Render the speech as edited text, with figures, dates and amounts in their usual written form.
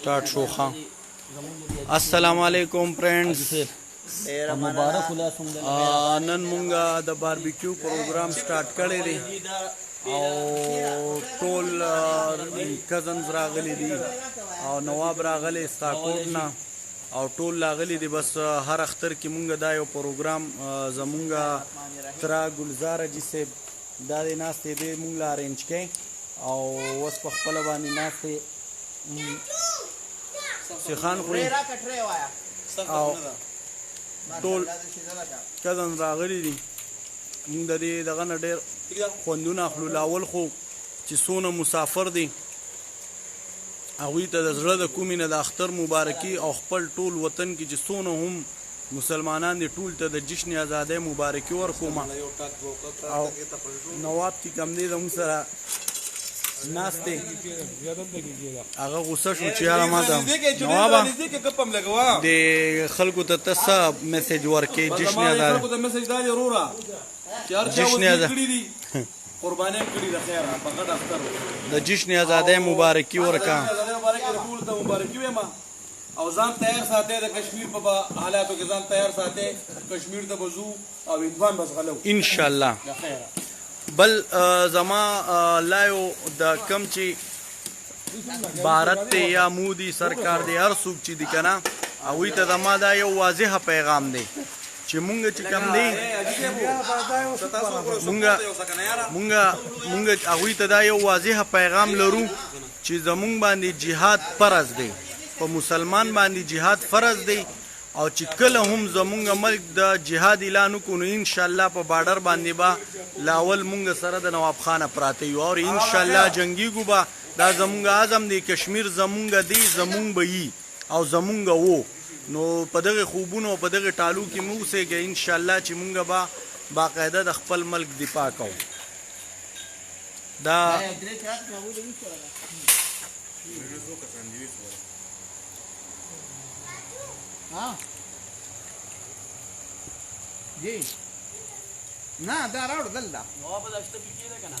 start show हाँ अस्सलाम वालेकुम फ्रेंड्स नन मुंगा द बारबेक्यू प्रोग्राम स्टार्ट कړی دی او ټول کزنز راغلي دي او نواب راغلي استاکوټ نه او ټول راغلي دي بس هر اختر کې مونږ دا یو پروګرام زمونږه ترا ګلزار جی سے دا د ناستې دی مونږ لا ارینج کړي او اوس په خپل باندې ناستې شیخان خوري او ټول کزن راغلي دي مونږ د دې دغه نه ډېر خوندونه اخلو لاول خو چې څونه مسافر دي هغوی ته د زړه د کومې نه د اختر مبارکي او خپل ټول وطن کې چې څونه هم مسلمانان دي ټول ته د جشن ازادۍ مبارکي ورکوم او نواب چې کوم دی زموږ سره ناست دی هغه غوسه شو چې یاره ما ته نوابه د خلکو ته ته څه میسیج ورکړې جشن ازادۍ جشن ازادۍ قربانیان کړي د خیره په غټ اختر د جشن ازادۍ مبارکي ورکا مبارکي وایم او ځان تیار ساتي د کشمیر په حالاتو کې ځان تیار ساتي کشمیر ته بزو او انوان بس غلو ان شاء الله بل زما لایو د کم چې بھارت یا مودي سرکار دی هر څوک چې دی کنه او ته زما دا یو واضح پیغام دی چې مونږ چې کم دی مونږ هغوی ته دا یو واضح پیغام لرو چې زمونږ باندې جهاد فرض دی په مسلمان باندې جهاد فرض دی او چې کله هم زمونږ ملک د جهاد اعلان وکړو نو انشاءالله په بارډر باندې به لاول مونږ سره د نواب خانه پراته یو او انشاءالله جنګیږو به دا زمونږ اعظم دی کشمیر زمونږ دی زمونږ به یي او زمونږ وو نو په دغه خوبونو په دغه ټالو کې موږ اوسېږو انشاءالله چې مونږ به باقاعده د خپل ملک دفاع کوو دا جی نه دا راوړ دلته نو په دشت کې کېده کنه